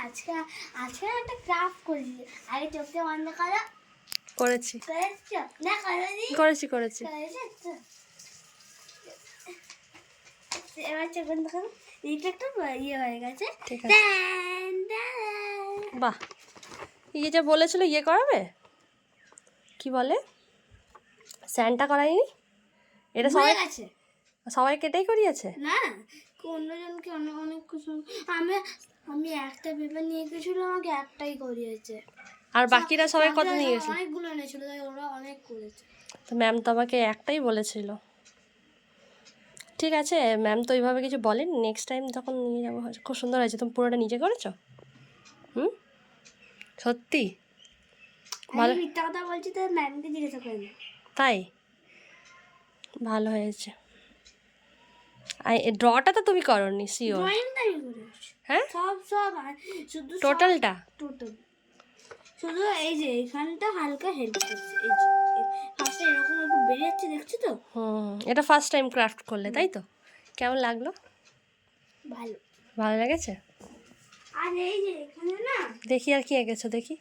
আজকে আজকে একটা ক্রাফট করেছি। আগে চোখে বন্ধ করো। করেছি করেছো না? করেছি করেছি করেছো। এবার চোখ বন্ধ করো। এইটা একটু ইয়ে হয়ে গেছে। ঠিক আছে। বাহ, ইয়ে যা বলেছিল ইয়ে করাবে, কি বলে, স্যান্টা করায়নি? এটা সবাই গেছে সবাই কেটেই করিয়েছে। না, অন্যজনকে অনেক অনেক কিছু। আমি আমি একটা পেপার নিয়ে গেছিল, আমাকে একটাই করিয়েছে। আর বাকিরা সবাই কত নিয়ে গেছে? অনেকগুলো এনেছিল, তাই ওরা অনেক করেছে। তো ম্যাম তো আমাকে একটাই বলেছিল। ঠিক আছে, ম্যাম তো ওইভাবে কিছু বলেন। নেক্সট টাইম যখন নিয়ে যাবো। খুব সুন্দর হয়েছে। তুমি পুরোটা নিজে করেছো? হুম, সত্যি আমি মিথ্যা কথা বলছি, তো ম্যামকে জিজ্ঞাসা করি। তাই? ভালো হয়েছে। আর ড্রটা তো তুমি করনি শিওর? ড্রয়িংটা আমি করেছি। হ্যাঁ, সব আর শুধু টোটালটা? টোটাল শুধু এই যে এখানটা হালকা হেল্প করছে। এই যে ফার্স্টে এরকম একটু বেরিয়েছে, দেখছো তো? এটা ফার্স্ট টাইম ক্রাফট করলে তাই তো? কেমন লাগলো? ভালো। ভালো লেগেছে? আর এই যে এখানে না, দেখি আর কি এঁকেছো দেখি।